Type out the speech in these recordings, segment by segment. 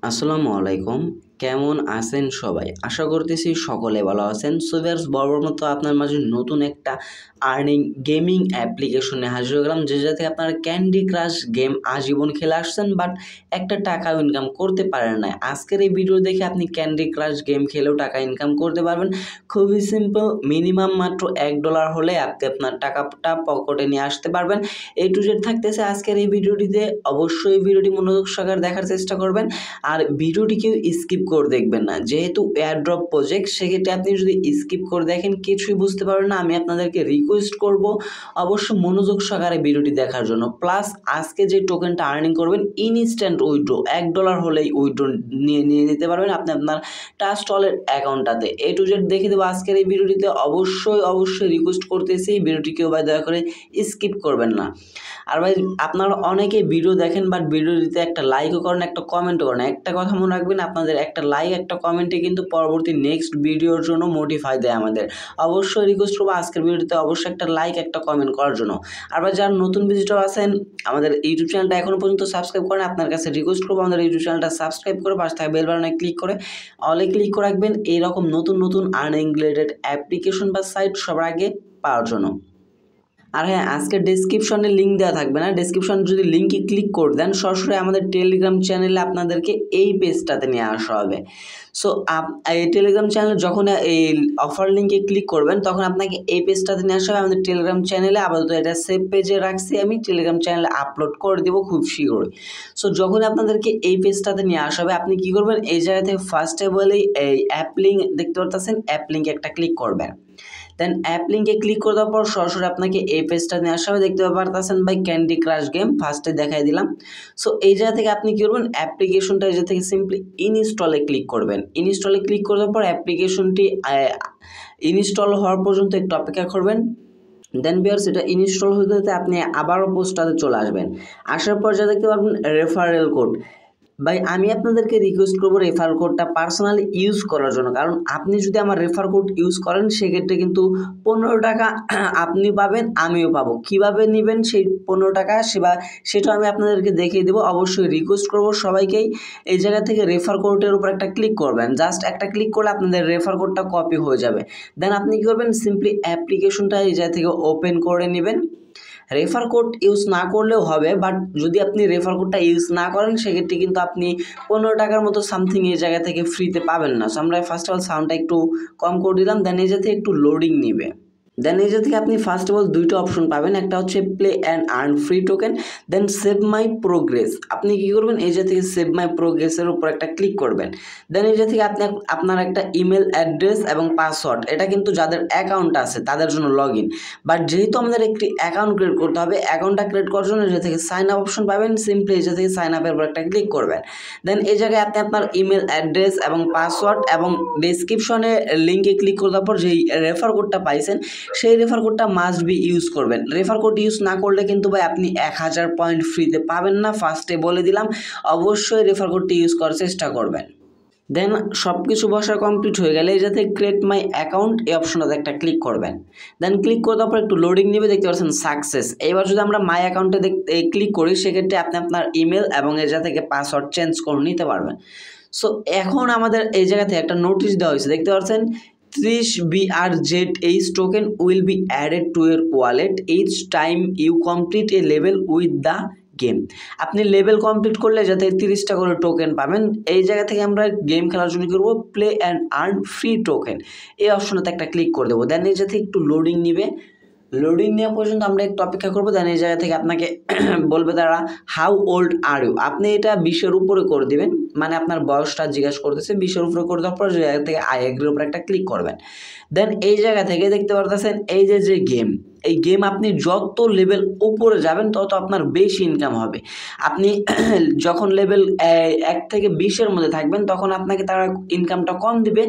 আসসালামু আলাইকুম। কেমন আছেন সবাই? আশা করতেছি সকলে ভালো আছেন। সো ভিউয়ার্স, বরাবর মতো আপনার মাঝে নতুন একটা আর্নিং গেমিং অ্যাপ্লিকেশন নিয়ে হাজির হয়ে গেলাম, যেটাতে আপনারা ক্যান্ডি ক্রাশ গেম আজীবন খেলে আসছেন বাট একটা টাকাও ইনকাম করতে পারেন নাই। আজকের এই ভিডিও দেখে আপনি ক্যান্ডি ক্রাশ গেম খেলেও টাকা ইনকাম করতে পারবেন। খুবই সিম্পল, মিনিমাম মাত্র $1 হলে আপনি আপনার টাকাটা পকেটে নিয়ে আসতে পারবেন। A to Z থাকতেছে আজকের এই ভিডিওটিতে। অবশ্যই ভিডিওটি মনোযোগ সহকারে দেখার চেষ্টা করবেন আর ভিডিওটি কেউ স্কিপ করে দেখবেন না, যেহেতু এয়ারড্রপ প্রজেক্ট সেক্ষেত্রে আপনি যদি স্কিপ করে দেখেন কিছুই বুঝতে পারবেন না। আমি আপনাদেরকে রিকোয়েস্ট করব অবশ্য মনোযোগ সহকারে ভিডিওটি দেখার জন্য। প্লাস আজকে যে টোকেনটা আর্নিং করবেন ইনস্ট্যান্ট উইথড্র, $1 হলেই উইথড্র নিয়ে নিতে পারবেন আপনি আপনার ট্রাস্ট ওয়ালেট অ্যাকাউন্টটাতে। A to Z দেখে দেবো আজকের এই ভিডিওটিতে। অবশ্যই রিকোয়েস্ট করতেছি ভিডিওটি কেউ ভাই দয়া করে স্কিপ করবেন না। আর ভাই আপনারা অনেকে ভিডিও দেখেন বাট ভিডিওটিতে একটা লাইকও করেন, একটা কমেন্টও করেন। একটা কথা মনে রাখবেন, আপনাদের একটা লাইক একটা কমেন্টে কিন্তু পরবর্তী নেক্সট ভিডিওর জন্য মোটিফাই দেয় আমাদের। অবশ্যই রিকোয়েস্ট করবো আজকের ভিডিওতে অবশ্যই একটা লাইক একটা কমেন্ট করার জন্য। আর ভাই যারা নতুন ভিজিটর আছেন আমাদের ইউটিউব চ্যানেলটা এখনো পর্যন্ত সাবস্ক্রাইব করেন, আপনার কাছে রিকোয়েস্ট করবো আমাদের ইউটিউব চ্যানেলটা সাবস্ক্রাইব করে পাশে থাকা বেল বাটনে ক্লিক করে অলে ক্লিক করে রাখবেন এইরকম নতুন আর্নিং রিলেটেড অ্যাপ্লিকেশন বা সাইট সবার আগে পাওয়ার জন্য। আর হ্যাঁ, আজকে ডেসক্রিপশনে লিঙ্ক দেওয়া থাকবে না, ডেসক্রিপশন যদি লিঙ্কে ক্লিক করে দেন সরাসরি আমাদের টেলিগ্রাম চ্যানেলে আপনাদেরকে এই পেজটাতে নিয়ে আসা হবে। সো এই টেলিগ্রাম চ্যানেলে যখন এই অফার লিঙ্কে ক্লিক করবেন তখন আপনাকে এই পেজটাতে নিয়ে আসা হবে আমাদের টেলিগ্রাম চ্যানেলে। আপাতত এটা সেভ পেজে রাখছি, আমি টেলিগ্রাম চ্যানেলে আপলোড করে দেবো খুব শীঘ্রই। সো যখন আপনাদেরকে এই পেজটাতে নিয়ে আসা হবে আপনি কী করবেন, এই জায়গা থেকে ফার্স্টে বলেই এই অ্যাপ লিঙ্ক দেখতে পারতেছেন, অ্যাপ লিঙ্কে একটা ক্লিক করবেন। দেন অ্যাপ লিঙ্কে ক্লিক করে দেওয়ার পর সরাসরি আপনাকে এই পেজটা নিয়ে আসা হবে। দেখতে পারতেছেন ভাই ক্যান্ডি ক্রাশ গেম ফার্স্টে দেখাই দিলাম। সো এই জায়গা থেকে আপনি কী করবেন, অ্যাপ্লিকেশনটা এই জায়গা থেকে সিম্পলি ইনস্টলে ক্লিক করবেন। ইনস্টলে ক্লিক করে দেওয়ার পর অ্যাপ্লিকেশনটি ইনস্টল হওয়ার পর্যন্ত একটু অপেক্ষা করবেন। দেন ভিউয়ার্স এটা ইনস্টল হতে হতে আপনি আবারও পোস্টটাতে চলে আসবেন। আসার পর যা দেখতে পারবেন রেফারেল কোড। ভাই আমি আপনাদেরকে রিকোয়েস্ট করবো রেফার কোডটা পার্সোনালি ইউজ করার জন্য, কারণ আপনি যদি আমার রেফার কোড ইউজ করেন সেক্ষেত্রে কিন্তু 15 টাকা আপনি পাবেন আমিও পাবো। কিভাবে নেবেন সেই 15 টাকা সেটা আমি আপনাদেরকে দেখিয়ে দেবো। অবশ্যই রিকোয়েস্ট করবো সবাইকেই এই জায়গা থেকে রেফার কোডের উপর একটা ক্লিক করবেন। জাস্ট একটা ক্লিক করলে আপনাদের রেফার কোডটা কপি হয়ে যাবে। দেন আপনি কী করবেন, সিম্পলি অ্যাপ্লিকেশনটা এই জায়গা থেকে ওপেন করে নেবেন। রেফার কোড ইউজ না করলেও হবে, বাট যদি আপনি রেফার কোডটা ইউজ না করেন সেক্ষেত্রে কিন্তু আপনি 15 টাকার মতো সামথিং এই জায়গা থেকে ফ্রিতে পাবেন না। সো আমরা ফার্স্ট অফ অল সাউন্ডটা একটু কম করে দিলাম, দেন এই জায়গা থেকে একটু লোডিং নেবে। দেন এই জায়গা থেকে আপনি ফার্স্ট অফ অল দুইটা অপশন পাবেন, একটা হচ্ছে play and earn free token, then save my progress. আপনি কী করবেন, এই জায়গা থেকে সেভ মাই প্রোগ্রেসের উপর একটা ক্লিক করবেন। দেন এই জায়গা থেকে আপনি আপনার একটা ইমেল অ্যাড্রেস এবং পাসওয়ার্ড, এটা কিন্তু যাদের অ্যাকাউন্ট আছে তাদের জন্য লগ ইন, বাট যেহেতু আমাদের একটি অ্যাকাউন্ট ক্রিয়েট করতে হবে, অ্যাকাউন্টটা ক্রিয়েট করার জন্য এই জায়গা থেকে সাইন আপ অপশন পাবেন। সিম্পলি এই জায়গা থেকে সাইন আপের উপর একটা ক্লিক করবেন। দেন এই জায়গায় আপনি আপনার ইমেল অ্যাড্রেস এবং পাসওয়ার্ড এবং ডেসক্রিপশনে লিঙ্কে ক্লিক করে দেওয়ার পর যেই রেফার কোডটা পাইছেন সেই রেফার কোডটা মাস্ট বি ইউজ করবেন। রেফার কোড ইউজ না করলে কিন্তু ভাই আপনি 1000 পয়েন্ট ফ্রিতে পাবেন না, ফার্স্টে বলে দিলাম। অবশ্যই রেফার কোডটি ইউজ করার চেষ্টা করবেন। দেন সব কিছু বসা কমপ্লিট হয়ে গেলে এই যাতে ক্রিয়েট মাই অ্যাকাউন্ট এই অপশনটাতে একটা ক্লিক করবেন। দেন ক্লিক করে দেওয়ার পর একটু লোডিং নেবে, দেখতে পাচ্ছেন সাকসেস। এবার যদি আমরা মাই অ্যাকাউন্টে ক্লিক করি সেক্ষেত্রে আপনি আপনার ইমেল এবং এই জায়গা থেকে পাসওয়ার্ড চেঞ্জ করে নিতে পারবেন। সো এখন আমাদের এই জায়গা থেকে একটা নোটিশ দেওয়া হয়েছে, দেখতে পাচ্ছেন 30 BRZH token will be added to your wallet each time you complete a level with the game. আপনি লেভেল কমপ্লিট করলে যাতে 30টা করে টোকেন পাবেন। এই জায়গা থেকে আমরা গেম খেলার জন্য করবো play and earn free token, এই অপশনটাতে একটা ক্লিক করে দেবো। দেন এই জায়গা থেকে একটু লোডিং নিবে, লোডিং নেওয়া পর্যন্ত আমরা একটু অপেক্ষা করবো। দেন এই জায়গা থেকে আপনাকে বলবে তারা হাউ ওল্ড আর ইউ, আপনি এটা 20-এর উপরে করে দিবেন, মানে আপনার বয়সটা জিজ্ঞাসা করতেছে। 20-এর উপরে করে দেওয়ার পর জায়গা থেকে আই এগ্রির উপর একটা ক্লিক করবেন। দেন এই জায়গা থেকে দেখতে পারতেছেন এই যে গেম, এই গেম আপনি যত লেভেল উপরে যাবেন তত আপনার বেশি ইনকাম হবে। আপনি যখন লেভেল 1 থেকে 20-এর মধ্যে থাকবেন তখন আপনাকে তারা ইনকামটা কম দিবে,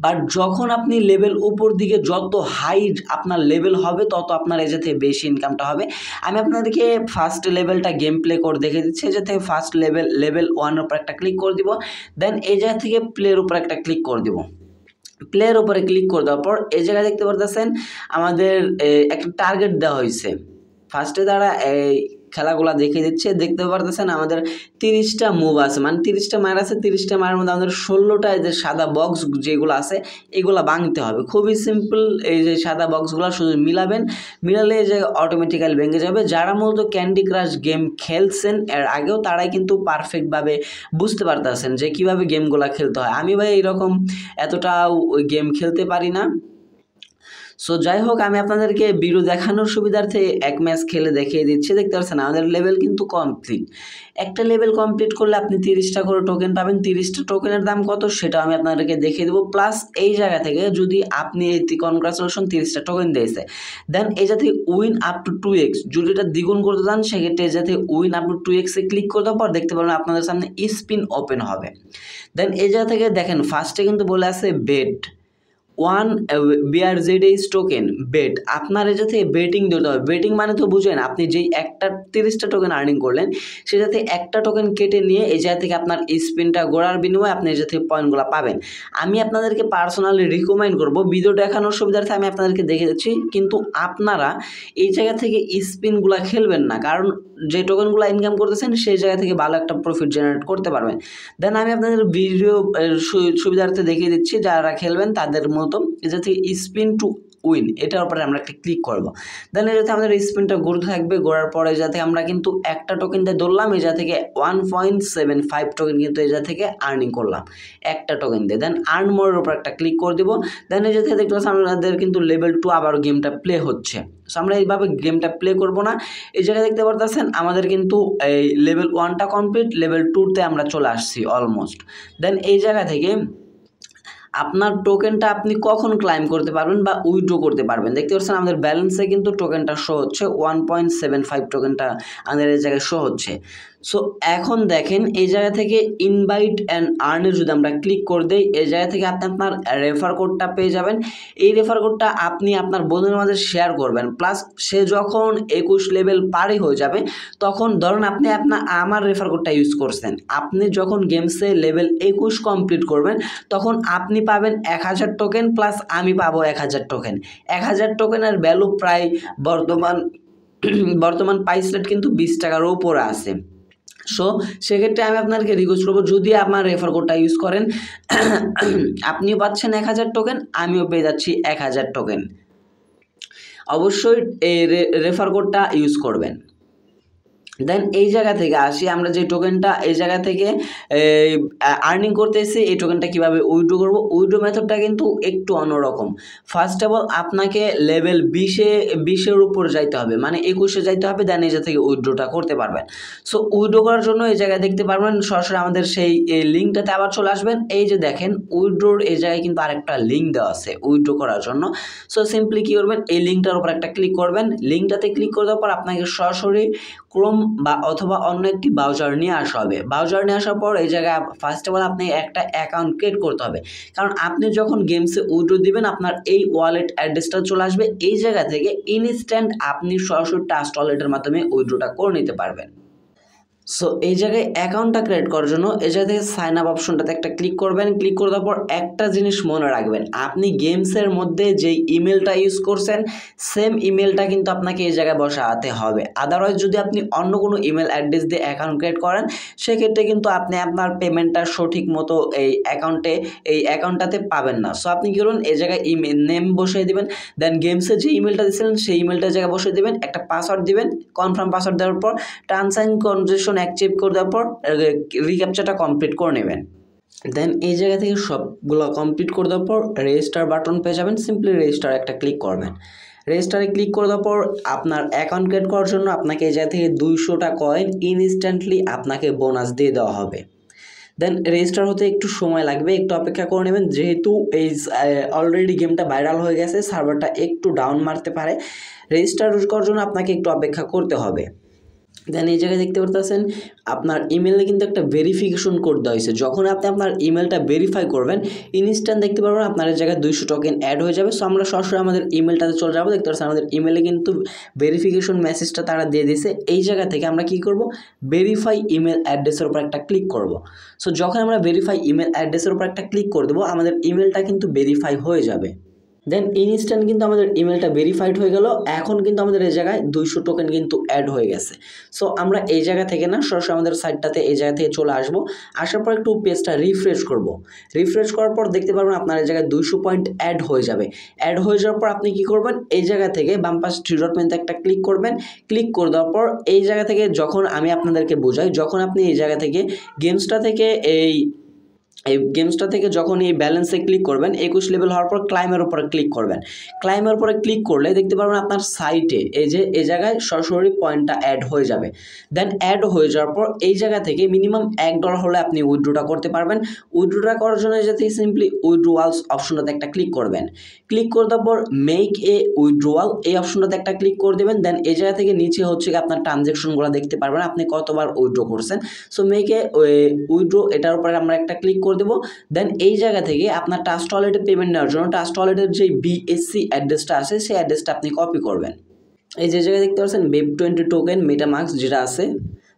বাট যখন আপনি লেভেল উপর দিকে যত হাই আপনার লেভেল হবে তত আপনার এই জায়গা থেকে বেশি ইনকামটা হবে। আমি আপনাদেরকে ফার্স্ট লেভেলটা গেম প্লে করে দেখে দিচ্ছি। এই জায়গা থেকে ফার্স্ট লেভেল 1-এর উপর একটা ক্লিক করে দিব। দেন এই জায়গা থেকে প্লের উপর একটা ক্লিক করে দিব। প্লেয়ের উপরে ক্লিক করে দেওয়ার পর এই জায়গায় দেখতে পারতেছেন আমাদের একটা টার্গেট দেওয়া হয়েছে। ফার্স্টে তারা খেলাগুলো দেখিয়ে দিচ্ছে। দেখতে পারতেছেন আমাদের 30টা মুভ আছে, মানে 30টা মার আছে। 30টা মারের মধ্যে আমাদের 16টা এই যে সাদা বক্স যেগুলো আছে এগুলো ভাঙতে হবে। খুবই সিম্পল, এই যে সাদা বক্সগুলো শুধু মিলালে এই যে অটোমেটিক্যালি ভেঙে যাবে। যারা মূলত ক্যান্ডি ক্রাশ গেম খেলছেন এর আগেও তারাই কিন্তু পারফেক্টভাবে বুঝতে পারতেছেন যে কীভাবে গেমগুলো খেলতে হয়। আমি ভাই এইরকম এতটাও ওই গেম খেলতে পারি না। সো যাই হোক, আমি আপনাদেরকে ভিডিও দেখানোর সুবিধার্থে এক ম্যাচ খেলে দেখিয়ে দিচ্ছি। দেখতে পাচ্ছেন আমাদের লেভেল কিন্তু কমপ্লিট। একটা লেভেল কমপ্লিট করলে আপনি 30টা করে টোকেন পাবেন। 30টা টোকেনের দাম কত সেটা আমি আপনাদেরকে দেখিয়ে দেবো। প্লাস এই জায়গা থেকে যদি আপনি কনগ্রাচুলেশন 30টা টোকেন দিয়েছে, দেন এই জায়গা থেকে উইন আপ টু 2x যদি এটা দ্বিগুণ করতে চান সেক্ষেত্রে এই জায়গা থেকে win up to 2x A click করে দেওয়ার পর দেখতে পাবেন আপনাদের সামনে স্পিন ওপেন হবে। দেন এই জায়গা থেকে দেখেন ফার্স্টে কিন্তু বলে আছে বেট 1 BRZH টোকেন বেট। আপনার এই যাতে বেটিং দিতে হবে। বেটিং মানে তো বুঝেন, আপনি যেই একটা 30টা টোকেন আর্নিং করলেন সে যাতে একটা টোকেন কেটে নিয়ে এই জায়গা থেকে আপনার স্পিনটা গোড়ার বিনিময়ে আপনি এই জায়গা থেকে পয়েন্টগুলো পাবেন। আমি আপনাদেরকে পার্সোনালি রিকমেন্ড করব, ভিডিও দেখানোর সুবিধার্থে আমি আপনাদেরকে দেখে দিচ্ছি, কিন্তু আপনারা এই জায়গা থেকে স্পিনগুলো খেলবেন না, কারণ যে টোকেনগুলো ইনকাম করতেছেন সেই জায়গা থেকে ভালো একটা প্রফিট জেনারেট করতে পারবেন। দেন আমি আপনাদের ভিডিও সুবিধার্থে দেখিয়ে দিচ্ছি, যারা খেলবেন তাদের মতো যাতে স্পিন টু উইন এটার উপরে আমরা একটা ক্লিক করব। দেন এই যাতে আমাদের স্পিনটা ঘুরতে থাকবে, ঘোরার পরে যাতে আমরা কিন্তু একটা টোকেন দিয়ে ধরলাম এই জায়গা থেকে 1.75 টোকেন কিন্তু এই জায়গা থেকে আর্নিং করলাম একটা টোকেন দিয়ে। দেন আর্ন মোরের উপর একটা ক্লিক করে দিব। দেন এই জায়গা দেখতে পাচ্ছি আমাদের কিন্তু লেভেল 2 আবার গেমটা প্লে হচ্ছে। সো আমরা এইভাবে গেমটা প্লে করব না। এই জায়গায় দেখতে পারতেছেন আমাদের কিন্তু এই লেভেল 1টা কমপ্লিট, লেভেল 2তে আমরা চলে আসছি অলমোস্ট। দেন এই জায়গা থেকে আপনার টোকেনটা আপনি কখন ক্লাইম করতে পারবেন বা উইথড্র করতে পারবেন। দেখতে পাচ্ছেন আমাদের ব্যালেন্সে কিন্তু টোকেনটা শো হচ্ছে 1.75 টোকেনটা আমাদের এই জায়গায় শো হচ্ছে। সো এখন দেখেন এই জায়গা থেকে ইনভাইট অ্যান্ড আর্নে যদি আমরা ক্লিক করে দিই এই জায়গা থেকে আপনি আপনার রেফার কোডটা পেয়ে যাবেন। এই রেফার কোডটা আপনি আপনার বন্ধুদের মাঝে শেয়ার করবেন। প্লাস সে যখন 21 লেভেল পারই হয়ে যাবে তখন ধরুন আপনি আমার রেফার কোডটা ইউজ করছেন, আপনি যখন গেমসে লেভেল 21 কমপ্লিট করবেন তখন আপনি পাবেন 1000 টোকেন, প্লাস আমি পাবো 1000 টোকেন। 1000 টোকেনের ভ্যালু প্রায় বর্তমান প্রাইস রেট কিন্তু 20 টাকার উপরে আছে। সো সেক্ষেত্রে আমি আপনাকে রিকোয়েস্ট করবো, যদি আপনার রেফার কোডটা ইউজ করেন আপনিও পাচ্ছেন 1000 টোকেন, আমিও পেয়ে যাচ্ছি 1000 টোকেন। অবশ্যই এই রেফার কোডটা ইউজ করবেন। দেন এই জায়গা থেকে আসি, আমরা যে টোকেনটা এই জায়গা থেকে আর্নিং করতেছি এই টোকেনটা কীভাবে উইথড্র করব। উইথড্র মেথডটা কিন্তু একটু অন্যরকম। ফার্স্ট অফ অল আপনাকে লেভেল 20-এর উপর যাইতে হবে, মানে 21-এ যাইতে হবে, দেন এই জায়গা থেকে উইথড্রটা করতে পারবেন। সো উইথড্র করার জন্য এই জায়গায় দেখতে পারবেন সরাসরি আমাদের সেই লিঙ্কটাতে আবার চলে আসবেন। এই যে দেখেন উইথড্রোর এই জায়গায় কিন্তু আরেকটা লিঙ্ক দেওয়া আছে উইথড্র করার জন্য। সো সিম্পলি কী করবেন, এই লিঙ্কটার উপর একটা ক্লিক করবেন। লিঙ্কটাতে ক্লিক করে দেওয়ার পর আপনাকে সরাসরি ক্রোম বা অথবা অন্য একটি ব্রাউজার নিয়ে আসা হবে। ব্রাউজার নিয়ে আসার পর এই জায়গায় ফার্স্ট অফ অল আপনি একটা অ্যাকাউন্ট ক্রিয়েট করতে হবে, কারণ আপনি যখন গেমসে উইথড্র দিবেন আপনার এই ওয়ালেট অ্যাড্রেসটা চলে আসবে। এই জায়গা থেকে ইনস্ট্যান্ট আপনি সরাসরি ট্রাস্ট ওয়ালেটের মাধ্যমে উইথড্রটা করে নিতে পারবেন। সো এই জায়গায় অ্যাকাউন্টটা ক্রিয়েট করার জন্য এই জায়গা থেকে সাইন আপ অপশনটাতে একটা ক্লিক করবেন। ক্লিক করে দেওয়ার পর একটা জিনিস মনে রাখবেন, আপনি গেমসের মধ্যে যেই ইমেলটা ইউজ করছেন সেম ইমেলটা কিন্তু আপনাকে এই জায়গায় বসাতে হবে। আদারওয়াইজ যদি আপনি অন্য কোনো ইমেল অ্যাড্রেস দিয়ে অ্যাকাউন্ট ক্রিয়েট করেন সেক্ষেত্রে কিন্তু আপনি আপনার পেমেন্টটা সঠিক মতো এই অ্যাকাউন্টটাতে পাবেন না। সো আপনি কি করুন, এই জায়গায় ইমেল নেম বসিয়ে দিবেন। দেন গেমসে যে ইমেলটা দিয়েছিলেন সেই ইমেলটার জায়গায় বসিয়ে দিবেন, একটা পাসওয়ার্ড দিবেন। কনফার্ম পাসওয়ার্ড দেওয়ার পর টার্মস অ্যান্ড কন্ডিশন অ্যাকসেপ্ট করে দেওয়ার পর রিক্যাপচাটা কমপ্লিট করে নেবেন। দেন এই জায়গা থেকে সবগুলো কমপ্লিট করে দেওয়ার পর রেজিস্টার বাটন পেয়ে যাবেন। সিম্পলি রেজিস্টার একটা ক্লিক করবেন। রেজিস্টারে ক্লিক করে দেওয়ার পর আপনার অ্যাকাউন্ট ক্রিয়েট করার জন্য আপনাকে এই জায়গা থেকে 200টা কয়েন ইনস্ট্যান্টলি আপনাকে বোনাস দিয়ে দেওয়া হবে। দেন রেজিস্টার হতে একটু সময় লাগবে, একটু অপেক্ষা করে নেবেন, যেহেতু এই অলরেডি গেমটা ভাইরাল হয়ে গেছে সার্ভারটা একটু ডাউন মারতে পারে। রেজিস্টার করার জন্য আপনাকে একটু অপেক্ষা করতে হবে। দেন এই জায়গায় দেখতে পারতেছেন আপনার ইমেলে কিন্তু একটা ভেরিফিকেশন কোড দেওয়া হয়েছে। যখন আপনি আপনার ইমেলটা ভেরিফাই করবেন ইনস্ট্যান্ট দেখতে পারবেন আপনার এই জায়গায় 200 টোকেন অ্যাড হয়ে যাবে। সো আমরা সরাসরি আমাদের ইমেলটাতে চলে যাবো। দেখতে পাচ্ছেন আমাদের ইমেলে কিন্তু ভেরিফিকেশন মেসেজটা তারা দিয়ে দিয়েছে। এই জায়গা থেকে আমরা কি করব, ভেরিফাই ইমেল অ্যাড্রেসের উপর একটা ক্লিক করব। সো যখন আমরা ভেরিফাই ইমেল অ্যাড্রেসের উপর একটা ক্লিক করে দেবো আমাদের ইমেলটা কিন্তু ভেরিফাই হয়ে যাবে। দেন ইনস্ট্যান্ট কিন্তু আমাদের ইমেলটা ভেরিফাইড হয়ে গেল। এখন কিন্তু আমাদের এই জায়গায় 200 টোকেন কিন্তু অ্যাড হয়ে গেছে। সো আমরা এই জায়গা থেকে না সরাসরি আমাদের সাইটটাতে এই জায়গা থেকে চলে আসবো। আসার পর একটু পেজটা রিফ্রেশ করব। রিফ্রেশ করার পর দেখতে পারবেন আপনার এই জায়গায় 200 পয়েন্ট অ্যাড হয়ে যাবে। অ্যাড হয়ে যাওয়ার পর আপনি কি করবেন, এই জায়গা থেকে বাম পাশে থ্রি ডট মেনুতে একটা ক্লিক করবেন। ক্লিক করে দেওয়ার পর এই জায়গা থেকে যখন আমি আপনাদেরকে বোঝাই, যখন আপনি এই জায়গা থেকে গেমসটা থেকে এই গেমসটা থেকে যখন এই ব্যালেন্সে ক্লিক করবেন, 21 লেভেল হওয়ার পর ক্লাইমের উপরে ক্লিক করবেন। ক্লাইমের উপরে ক্লিক করলে দেখতে পারবেন আপনার সাইটে এই যে এই জায়গায় সরাসরি পয়েন্টটা অ্যাড হয়ে যাবে। দেন অ্যাড হয়ে যাওয়ার পর এই জায়গা থেকে মিনিমাম $1 হলে আপনি উইথড্রটা করতে পারবেন। উইথড্রটা করার জন্য যাতে সিম্পলি উইথড্রোয়ালস অপশনটাতে একটা ক্লিক করবেন। ক্লিক করে দেওয়ার পর মেক এ উইথড্রোয়াল এই অপশনটাতে একটা ক্লিক করে দেবেন। দেন এই জায়গা থেকে নিচে হচ্ছে আপনার ট্রানজ্যাকশনগুলো দেখতে পারবেন আপনি কতবার উইথড্র করছেন। সো মেক এ উইথড্র এটার উপরে আমরা একটা ক্লিক করে দেবো। দেন এই জায়গা থেকে আপনার ট্রাস্ট ওয়ালেটে পেমেন্ট নেওয়ার জন্য ট্রাস্ট ওয়ালেটের যে BSC অ্যাড্রেসটা আছে সেই অ্যাড্রেসটা আপনি কপি করবেন। এই যে জায়গায় দেখতে পাচ্ছেন BEP20 টোকেন মেটামাস্ক যেটা আছে,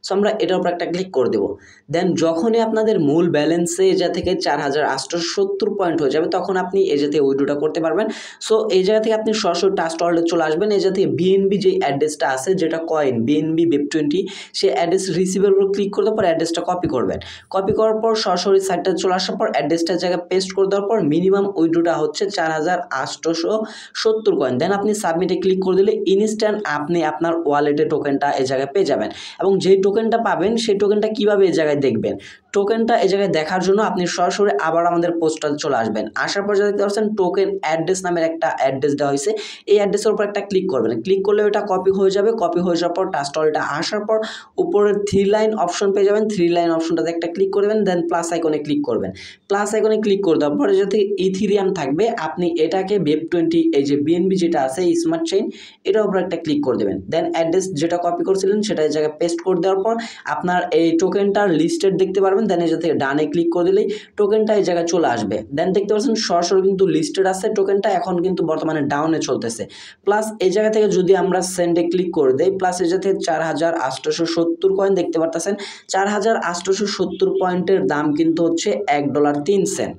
সো আমরা এটার উপর একটা ক্লিক করে দেবো। দেন যখনই আপনাদের মূল ব্যালেন্সে এটা থেকে 4870 পয়েন্ট হয়ে যাবে তখন আপনি এই জায়গা থেকে উইথড্রটা করতে পারবেন। সো এই জায়গা থেকে আপনি সরাসরি ট্রাস্ট ওয়ালেটে চলে আসবেন। এই জায়গা থেকে BNB যে অ্যাড্রেসটা আছে যেটা কয়েন BNB BEP20 সেই অ্যাড্রেস রিসিভের উপর ক্লিক করে দেওয়ার পর অ্যাড্রেসটা কপি করবেন। কপি করার পর সরাসরি সাইটটা চলে আসার পর অ্যাড্রেসটার জায়গায় পেস্ট করে দেওয়ার পর মিনিমাম উইথড্রটা হচ্ছে 4870 কয়েন। দেন আপনি সাবমিটে ক্লিক করে দিলে ইনস্ট্যান্ট আপনি আপনার ওয়ালেটে টোকেনটা এই জায়গায় পেয়ে যাবেন। এবং যেই টোকেনটা পাবেন সেই টোকেনটা কিভাবে এই জায়গায় দেখবেন, টোকেনটা এই জায়গায় দেখার জন্য আপনি সরাসরি আবার আমাদের পোস্টারে চলে আসবেন। আসার পর যা দেখতে পাচ্ছেন টোকেন অ্যাড্রেস নামের একটা অ্যাড্রেস দেওয়া হয়েছে, এই অ্যাড্রেসের উপর একটা ক্লিক করবেন। ক্লিক করলে ওটা কপি হয়ে যাবে। কপি হয়ে যাওয়ার পর ট্রাস্ট ওয়ালেটে আসার পর উপরে 3 লাইন অপশন পেয়ে যাবেন। 3 লাইন অপশনটাতে একটা ক্লিক করবেন। দেন প্লাস আইকনে ক্লিক করবেন। প্লাস আইকনে ক্লিক করে দেওয়ার পর যাতে ইথিরিয়াম থাকবে আপনি এটাকে BEP20 এই যে BNB যেটা আছে স্মার্ট চেইন এটার উপর একটা ক্লিক করে দেবেন। দেন অ্যাড্রেস যেটা কপি করছিলেন সেটা এই জায়গায় পেস্ট করে দেওয়ার পর আপনার এই টোকেনটার লিস্টেড দেখতে পারবেন। দেন এই জায়গা থেকে ডানে ক্লিক করে দিলেই টোকেনটা এই জায়গায় চলে আসবে। দেন দেখতে পাচ্ছেন সরাসরি কিন্তু লিস্টেড আছে টোকেনটা, এখন কিন্তু বর্তমানে ডাউনে চলতেছে। প্লাস এই জায়গা থেকে যদি আমরা সেন্ডে ক্লিক করে দেই, প্লাস এই জায়গা থেকে 4870 কয়েন দেখতে পারতেছেন। 4870 পয়েন্টের দাম কিন্তু হচ্ছে $1.03।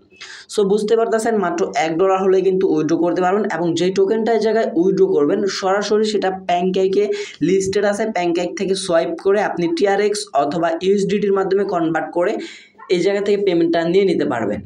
সো বুঝতে পারতেছেন মাত্র $1 হলে কিন্তু উইথড্র করতে পারবেন। এবং যেই টোকেনটা এই জায়গায় উইথড্র করবেন সরাসরি সেটা প্যানকেকে লিস্টেড আছে, প্যানকেক থেকে সোয়াইপ করে আপনি TRX অথবা USDTর মাধ্যমে কনভার্ট করে এই জায়গা থেকে পেমেন্টটা নিয়ে নিতে পারবেন।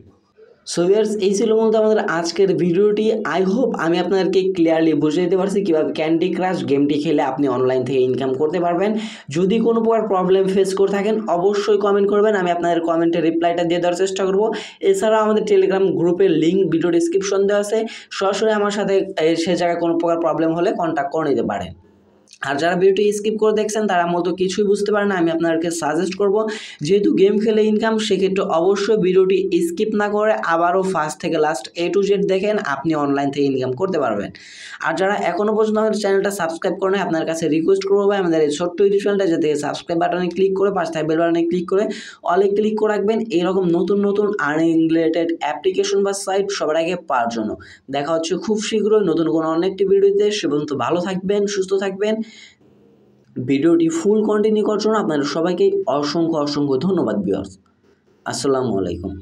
সো ভিউয়ার্স এই ছিল মূলত আমাদের আজকের ভিডিওটি। আই হোপ আমি আপনাদেরকে ক্লিয়ারলি বুঝিয়ে দিতে পারছি কীভাবে ক্যান্ডি ক্রাশ গেমটি খেলে আপনি অনলাইন থেকে ইনকাম করতে পারবেন। যদি কোনো প্রকার প্রবলেম ফেস করে থাকেন অবশ্যই কমেন্ট করবেন, আমি আপনাদের কমেন্টের রিপ্লাইটা দিয়ে দেওয়ার চেষ্টা করব। এছাড়াও আমাদের টেলিগ্রাম গ্রুপের লিঙ্ক ভিডিও ডিসক্রিপশন দেওয়া আছে, সরাসরি আমার সাথে সে জায়গায় কোনো প্রকার প্রবলেম হলে কন্ট্যাক্ট করে নিতে পারেন। আর যারা ভিডিওটি স্কিপ করে দেখছেন তারা মতো কিছুই বুঝতে পারে না, আমি আপনাদেরকে সাজেস্ট করব যেহেতু গেম খেলে ইনকাম সেক্ষেত্রে অবশ্যই ভিডিওটি স্কিপ না করে আবারও ফার্স্ট থেকে লাস্ট A to Z দেখেন, আপনি অনলাইন থেকে ইনকাম করতে পারবেন। আর যারা এখনও পর্যন্ত আমাদের চ্যানেলটা সাবস্ক্রাইব করে না আপনার কাছে রিকোয়েস্ট করবো ভাই আমাদের এই ছোট্ট ইউটিউব চ্যানেলটা যাতে সাবস্ক্রাইব বাটনে ক্লিক করে পাশে থাকা বেল বাটনে ক্লিক করে অলে ক্লিক করে রাখবেন এরকম নতুন নতুন আর্নিং রিলেটেড অ্যাপ্লিকেশন বা সাইট সবার আগে পাওয়ার জন্য। দেখা হচ্ছে খুব শীঘ্রই নতুন কোনো অন্য একটি ভিডিওতে, সে পর্যন্ত ভালো থাকবেন, সুস্থ থাকবেন। ভিডিওটি ফুল কন্টিনিউ করার জন্য আপনাদের সবাইকে অসংখ্য ধন্যবাদ ভিউয়ার্স। আসসালামু আলাইকুম।